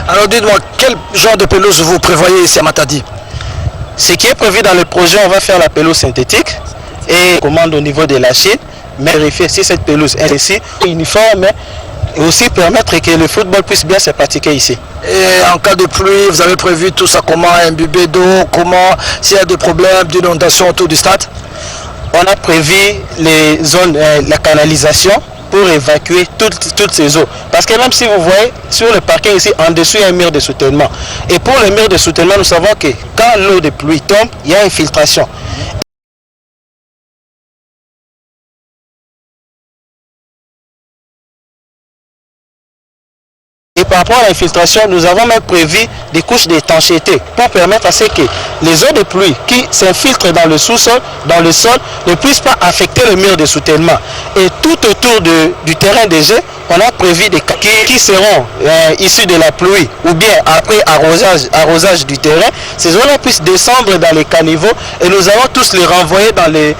Alors dites-moi, quel genre de pelouse vous prévoyez ici à Matadi? Ce qui est prévu dans le projet, on va faire la pelouse synthétique et commande au niveau de la Chine, mais vérifier si cette pelouse est ici uniforme et aussi permettre que le football puisse bien se pratiquer ici. Et en cas de pluie, vous avez prévu tout ça comment? Imbibé d'eau, comment? S'il y a des problèmes d'inondation autour du stade? On a prévu les zones, la canalisation pour évacuer toutes ces eaux. Parce que même si vous voyez sur le parking ici, en dessous il y a un mur de soutènement. Et pour le mur de soutènement, nous savons que quand l'eau de pluie tombe, il y a infiltration. Et par rapport à l'infiltration, nous avons même prévu des couches d'étanchéité pour permettre à ce que les eaux de pluie qui s'infiltrent dans le sous-sol, dans le sol, ne puissent pas affecter le mur de soutènement. Et tout autour du terrain de jeu, on a prévu des qui seront issus de la pluie ou bien après arrosage du terrain. Ces eaux-là puissent descendre dans les caniveaux et nous allons tous les renvoyer dans les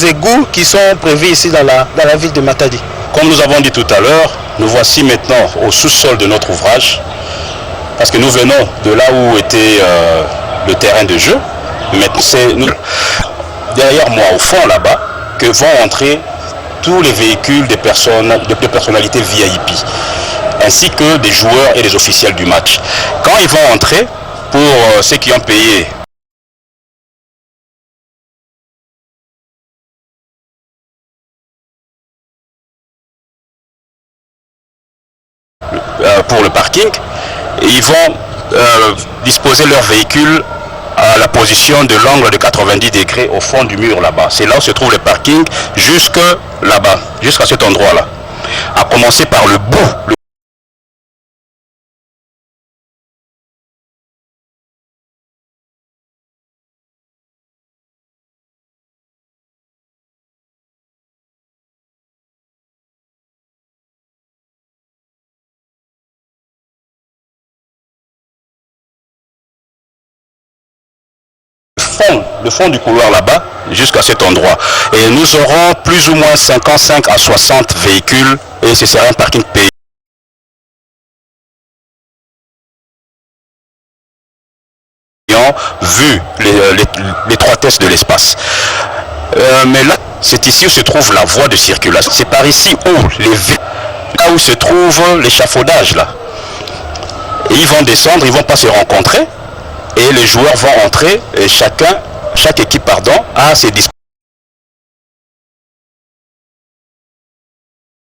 égouts qui sont prévus ici dans la ville de Matadi. Comme nous avons dit tout à l'heure, nous voici maintenant au sous-sol de notre ouvrage, parce que nous venons de là où était le terrain de jeu. Maintenant, c'est derrière moi, au fond là-bas, que vont entrer tous les véhicules des personnalités VIP, ainsi que des joueurs et des officiels du match. Quand ils vont entrer, pour ceux qui ont payé pour le parking, ils vont disposer leur véhicule à la position de l'angle de 90 degrés au fond du mur là-bas. C'est là où se trouve le parking, jusque là-bas, jusqu'à cet endroit-là. À commencer par le bout. Le fond du couloir là-bas jusqu'à cet endroit, et nous aurons plus ou moins 55 à 60 véhicules et ce sera un parking payant vu l'étroitesse de l'espace. Mais là, c'est ici où se trouve la voie de circulation. C'est par ici là où se trouve l'échafaudage là. Et ils vont descendre, ils vont pas se rencontrer. Et les joueurs vont entrer et chaque équipe a ses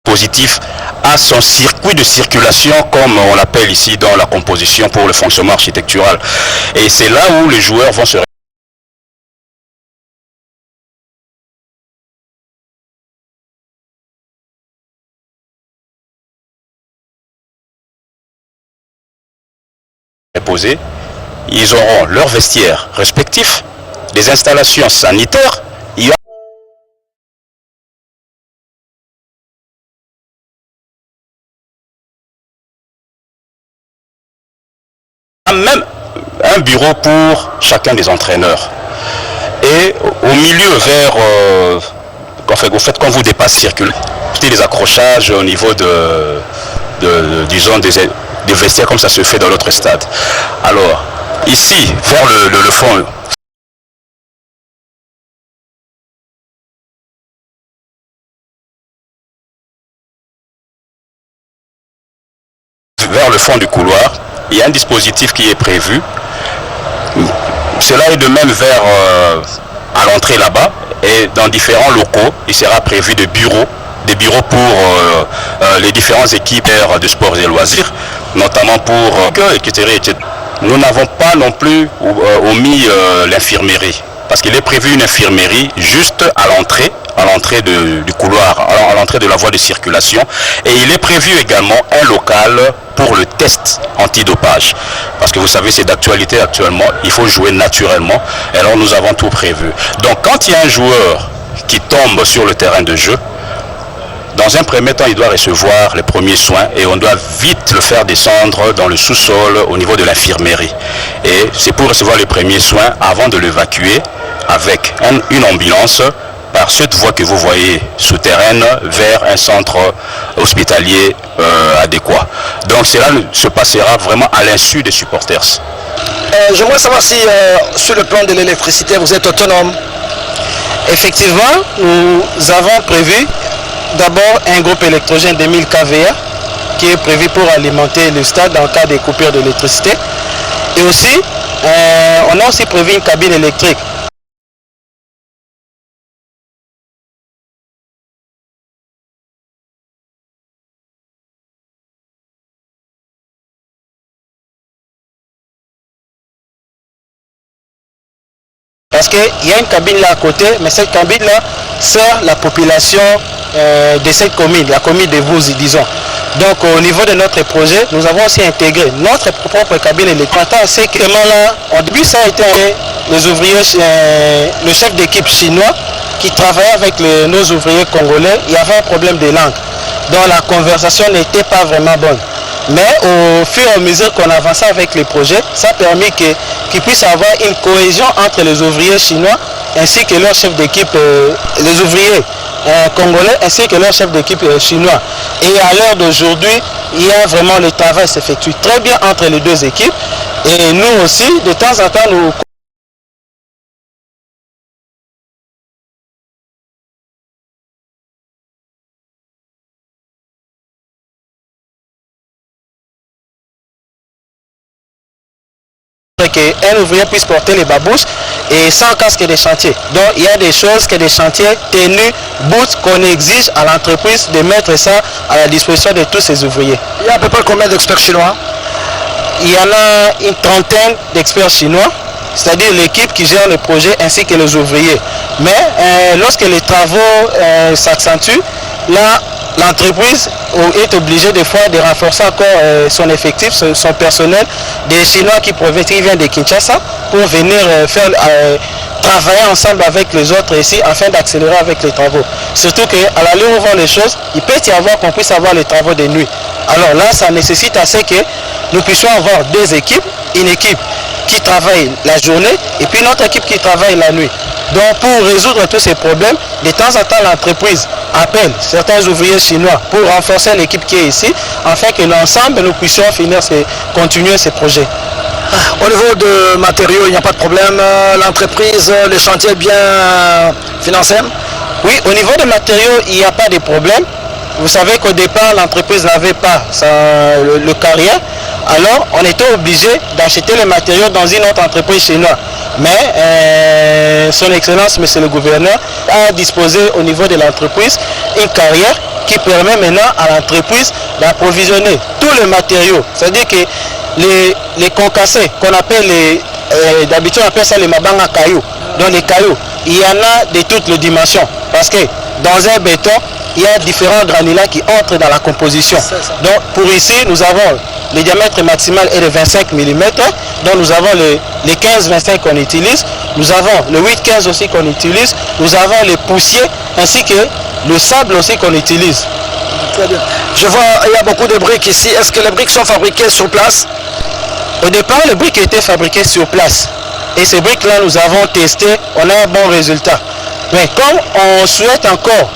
dispositifs, a son circuit de circulation comme on l'appelle ici dans la composition pour le fonctionnement architectural. Et c'est là où les joueurs vont se reposer. Ils auront leurs vestiaires respectifs, des installations sanitaires. Il y a même un bureau pour chacun des entraîneurs. Et au milieu, quand vous dépassez circule, des accrochages au niveau disons des vestiaires comme ça se fait dans l'autre stade. Alors, ici, vers le fond, vers le fond du couloir, il y a un dispositif qui est prévu. Cela est de même à l'entrée là-bas, et dans différents locaux, il sera prévu des bureaux pour les différentes équipes de sports et loisirs, notamment pour etc. Nous n'avons pas non plus omis l'infirmerie, parce qu'il est prévu une infirmerie juste à l'entrée du couloir, à l'entrée de la voie de circulation, et il est prévu également un local pour le test antidopage, parce que vous savez c'est d'actualité actuellement, il faut jouer naturellement, et alors nous avons tout prévu. Donc quand il y a un joueur qui tombe sur le terrain de jeu, dans un premier temps, il doit recevoir les premiers soins et on doit vite le faire descendre dans le sous-sol au niveau de l'infirmerie. Et c'est pour recevoir les premiers soins avant de l'évacuer avec une ambulance par cette voie que vous voyez souterraine vers un centre hospitalier adéquat. Donc cela se passera vraiment à l'insu des supporters. J'aimerais savoir si sur le plan de l'électricité vous êtes autonome. Effectivement, nous avons prévu d'abord un groupe électrogène de 1000 kVA qui est prévu pour alimenter le stade en cas de coupure d'électricité. Et aussi, on a aussi prévu une cabine électrique. Parce qu'il y a une cabine là à côté, mais cette cabine là sert la population de cette commune, la commune de Vouzi, disons. Donc au niveau de notre projet, nous avons aussi intégré notre propre cabine électrique. C'est que là, au début ça a été les ouvriers, le chef d'équipe chinois qui travaillait avec nos ouvriers congolais. Il y avait un problème de langue, donc la conversation n'était pas vraiment bonne. Mais au fur et à mesure qu'on avançait avec les projets, ça a permis qu'ils puissent avoir une cohésion entre les ouvriers chinois ainsi que leur chef d'équipe, les ouvriers congolais ainsi que leur chef d'équipe chinois. Et à l'heure d'aujourd'hui, il y a vraiment le travail s'effectue très bien entre les deux équipes. Et nous aussi, de temps en temps, nous qu'un ouvrier puisse porter les babouches et sans casque de chantier. Donc il y a des choses que des chantiers tenus, boots qu'on exige à l'entreprise de mettre ça à la disposition de tous ces ouvriers. Il y a à peu près combien d'experts chinois? Il y en a une trentaine d'experts chinois, c'est-à-dire l'équipe qui gère le projet ainsi que les ouvriers. Mais lorsque les travaux s'accentuent, là l'entreprise est obligée des fois de renforcer encore son effectif, son personnel, des Chinois qui viennent de Kinshasa pour venir travailler ensemble avec les autres ici afin d'accélérer avec les travaux. Surtout qu'à l'allure où vont les choses, il peut y avoir qu'on puisse avoir les travaux de nuit. Alors là, ça nécessite assez que nous puissions avoir deux équipes, une équipe qui travaille la journée et puis une autre équipe qui travaille la nuit. Donc pour résoudre tous ces problèmes, de temps en temps l'entreprise appelle certains ouvriers chinois pour renforcer l'équipe qui est ici, afin que l'ensemble nous puissions continuer ces projets. Au niveau de matériaux, il n'y a pas de problème. L'entreprise, le chantier est bien financé? Oui, au niveau des matériaux, il n'y a pas de problème. Vous savez qu'au départ, l'entreprise n'avait pas le carrière. Alors, on était obligé d'acheter les matériaux dans une autre entreprise chinoise. Mais son Excellence, Monsieur le Gouverneur, a disposé au niveau de l'entreprise une carrière qui permet maintenant à l'entreprise d'approvisionner tous les matériaux. C'est-à-dire que les concassés, qu'on appelle d'habitude on appelle ça les mabanga cailloux. Dans les cailloux, il y en a de toutes les dimensions. Parce que dans un béton, il y a différents granulats qui entrent dans la composition. Donc pour ici, nous avons le diamètre maximal est de 25 mm. Donc nous avons les 15-25 qu'on utilise. Nous avons le 8-15 aussi qu'on utilise. Nous avons les poussiers ainsi que le sable aussi qu'on utilise. Très bien. Je vois il y a beaucoup de briques ici. Est-ce que les briques sont fabriquées sur place? Au départ, les briques étaient fabriquées sur place. Et ces briques-là, nous avons testé. On a un bon résultat. Mais comme on souhaite encore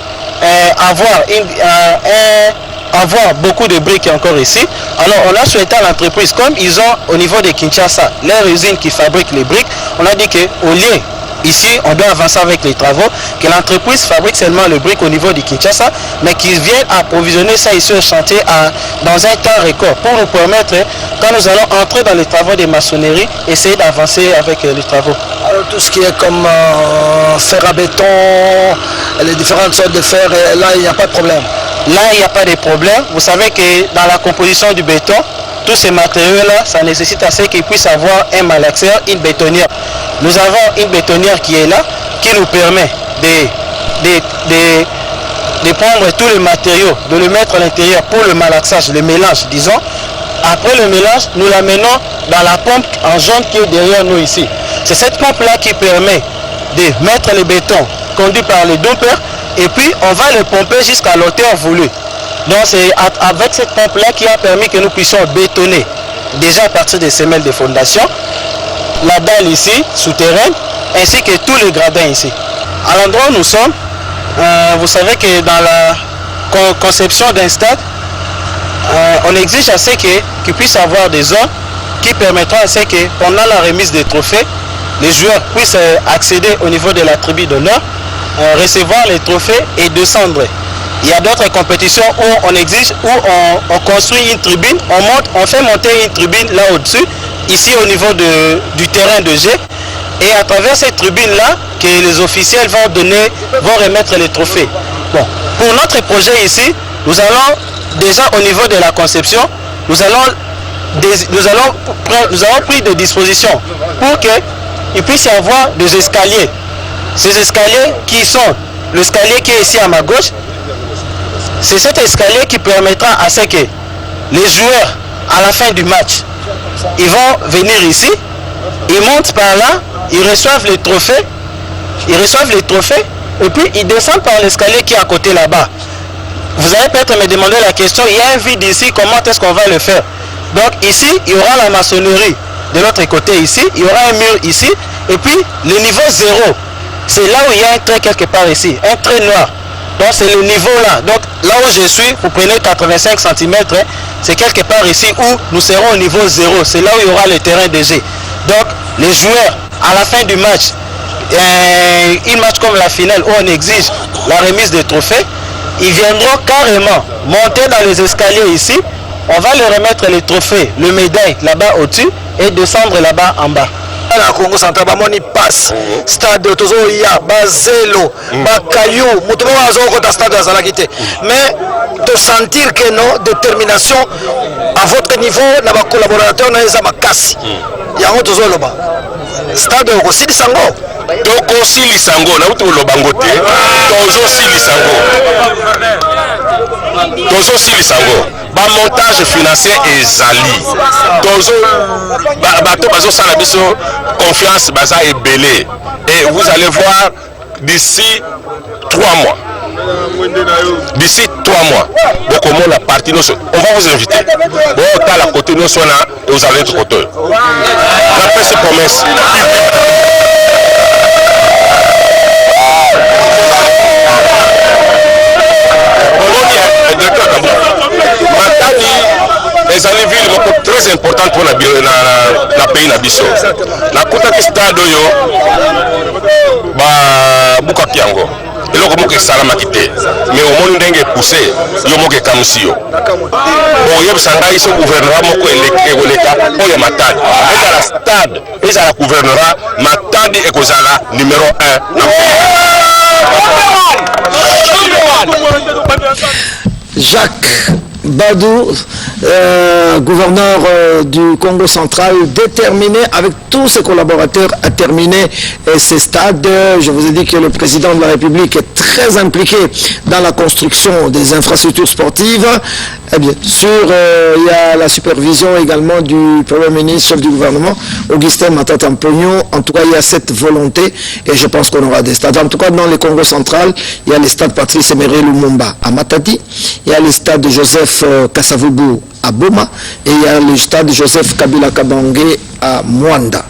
avoir beaucoup de briques encore ici, alors on a souhaité à l'entreprise, comme ils ont au niveau de Kinshasa leur usine qui fabrique les briques, on a dit qu'au lieu ici on doit avancer avec les travaux, que l'entreprise fabrique seulement les briques au niveau de Kinshasa, mais qu'ils viennent approvisionner ça ici au chantier dans un temps record pour nous permettre, quand nous allons entrer dans les travaux de maçonnerie, essayer d'avancer avec les travaux. Alors tout ce qui est comme fer à béton, les différentes sortes de fer, là il n'y a pas de problème. Là, il n'y a pas de problème. Vous savez que dans la composition du béton, tous ces matériaux-là, ça nécessite assez qu'ils puissent avoir un malaxeur, une bétonnière. Nous avons une bétonnière qui est là, qui nous permet de prendre tous les matériaux, de le mettre à l'intérieur pour le malaxage, le mélange, disons. Après le mélange, nous l'amenons dans la pompe en jaune qui est derrière nous ici. C'est cette pompe-là qui permet de mettre le béton conduit par les dumpers. Et puis on va le pomper jusqu'à l'auteur voulu. Donc c'est avec cette pompe-là qui a permis que nous puissions bétonner déjà à partir des semelles de fondation, la dalle ici, souterraine, ainsi que tous les gradins ici. À l'endroit où nous sommes, vous savez que dans la conception d'un stade, on exige à ce qu'il puisse avoir des zones qui permettront à ce que pendant la remise des trophées, les joueurs puissent accéder au niveau de la tribune d'honneur, recevoir les trophées et descendre. Il y a d'autres compétitions où on exige, où on construit une tribune, on fait monter une tribune là au-dessus, ici au niveau du terrain de jeu. Et à travers cette tribune-là, que les officiels vont remettre les trophées. Bon, pour notre projet ici, nous allons déjà au niveau de la conception, nous avons pris des dispositions pour qu'il puisse y avoir des escaliers. Ces escaliers qui sont l'escalier qui est ici à ma gauche, c'est cet escalier qui permettra à ce que les joueurs, à la fin du match, ils vont venir ici, ils montent par là, ils reçoivent les trophées, et puis ils descendent par l'escalier qui est à côté là-bas. Vous allez peut-être me demander la question, il y a un vide ici, comment est-ce qu'on va le faire? Donc ici, il y aura la maçonnerie de l'autre côté ici, il y aura un mur ici, et puis le niveau 0, c'est là où il y a un trait quelque part ici, un trait noir. Donc c'est le niveau là. Donc là où je suis, vous prenez 85 cm, c'est quelque part ici où nous serons au niveau 0. C'est là où il y aura le terrain de jeu. Donc les joueurs, à la fin du match, un match comme la finale où on exige la remise des trophées, ils viendront carrément monter dans les escaliers ici. On va leur remettre les trophées, le médaille là-bas au-dessus et descendre là-bas en bas. Na Congo Central bamoni passe stade tozo ya bazelo bakayu mutu bazo ko ta stade azalaki te mais de sentir que nos détermination à votre niveau na ba collaborateurs na eza makasi yango tozo loba stade ko sidi sango toko sili sango na utu lobango te tozo sili sango ba montage financier ezali tozo bato bazo sala biso confiance baza ebele et vous allez voir d'ici 3 mois donc comment la partie on va vous inviter bon à la côté nous sommes là et vous allez être côté après ces promesses les années villes sont très importantes pour le pays na biso. Na kuta ki stade yo ba buka kiango. Eloko moke salama kite. Mais au monde ndenge poussé yo moke kamusi yo. Bon yeb sanga iso gouvernement moko eleka oya matadi. Eza la stade, eza la gouvernement matadi ekozala numéro 1 na Jacques Badou, gouverneur du Congo central, déterminé avec tous ses collaborateurs à terminer ces stades. Je vous ai dit que le président de la République est très impliqué dans la construction des infrastructures sportives. Et bien sûr, il y a la supervision également du Premier ministre, chef du gouvernement, Augustin Matata-Mpogno. En tout cas, il y a cette volonté et je pense qu'on aura des stades. En tout cas, dans le Congo central, il y a le stade Patrice Emery Lumumba à Matadi, il y a le stade Joseph Kasavubu à Boma et il y a le stade Joseph Kabila Kabangé à Mwanda.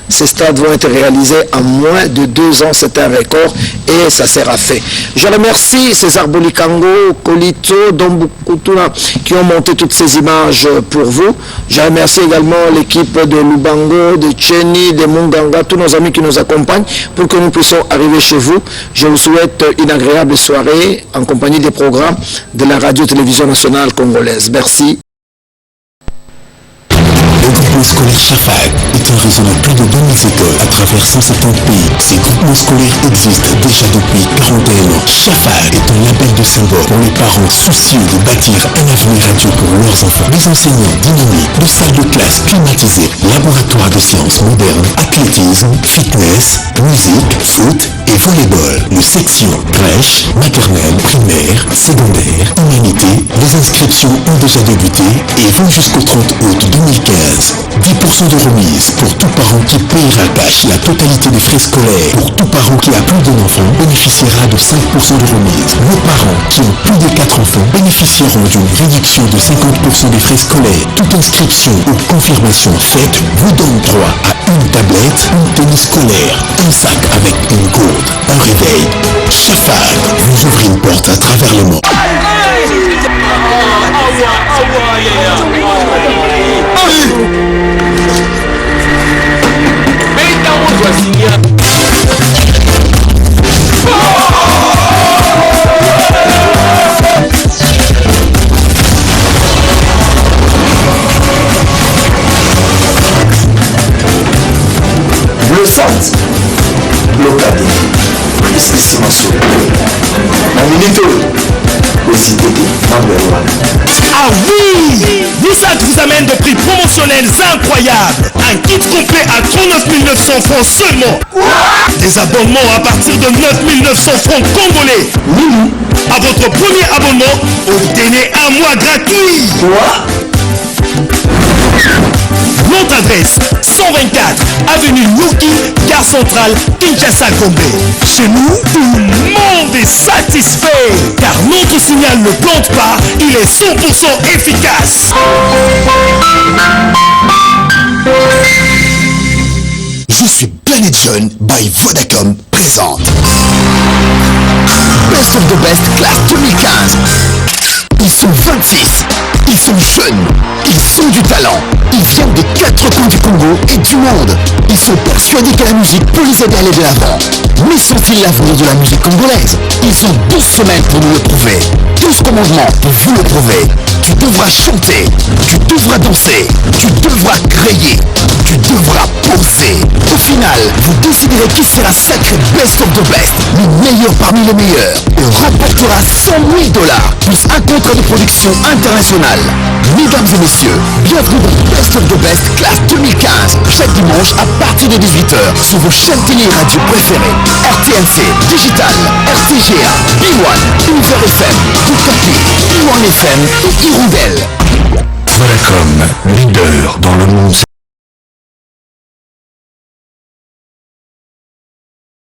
Ces stades vont être réalisés en moins de 2 ans, c'est un record et ça sera fait. Je remercie César Bolikango, Kolito, Dombukutuna qui ont monté toutes ces images pour vous. Je remercie également l'équipe de Lubango, de Tcheni, de Munganga, tous nos amis qui nous accompagnent pour que nous puissions arriver chez vous. Je vous souhaite une agréable soirée en compagnie des programmes de la radio-télévision nationale congolaise. Merci. Le groupement scolaire Chafag est un réseau de plus de 2000 écoles à travers 170 pays. Ces groupements scolaires existent déjà depuis 41 ans. Chafag est un label de symbole pour les parents soucieux de bâtir un avenir radieux pour leurs enfants. Des enseignants dynamiques, de salles de classe climatisées, laboratoires de sciences modernes, athlétisme, fitness, musique, foot et volleyball. Nos sections crèche, maternelle, primaire, secondaire, humanité. Les inscriptions ont déjà débuté et vont jusqu'au 30 août 2015. 10% de remise pour tout parent qui paiera cash la totalité des frais scolaires. Pour tout parent qui a plus d'un enfant, bénéficiera de 5% de remise. Nos parents qui ont plus de 4 votre enfant bénéficieront d'une réduction de 50% des frais scolaires. Toute inscription ou confirmation faite vous donne droit à une tablette, une tenue scolaire, un sac avec une gourde, un réveil. Chafag vous ouvre une porte à travers le monde. Le centre blocadé, précisément sur la minute aux idées number one. Ah oui! Nissan vous amène des prix promotionnels incroyables. Un kit complet à 39 900 francs seulement. Des abonnements à partir de 9 900 francs congolais. À votre premier abonnement, obtenez un mois gratuit. Notre adresse 124 avenue Loki, gare centrale, Kinshasa Gombe. Chez nous, tout le monde est satisfait car notre signal ne plante pas, il est 100% efficace. Je suis Planet Jeune by Vodacom présente Best of the Best Class 2015. Ils sont 26, ils sont jeunes, ils ont du talent, ils viennent des 4 coins du Congo et du monde. Ils sont persuadés que la musique peut les aider à aller de l'avant. Mais sont-ils l'avenir de la musique congolaise? Ils ont 12 semaines pour nous le prouver. 12 commandements pour vous le prouver. Tu devras chanter, tu devras danser, tu devras créer, tu devras poser. Au final, vous déciderez qui sera sacré Best of the Best, le meilleur parmi les meilleurs, et remportera 100 000 $, plus un contrat de production international. Mesdames et messieurs, bienvenue dans Best of the Best Class 2015, chaque dimanche à partir de 18h sur vos chaînes télé-radio préférées. RTNC, Digital, RTGA, B1, Univers FM, Okapi, B1 FM et Hirondelle. Vodacom, leader dans le monde.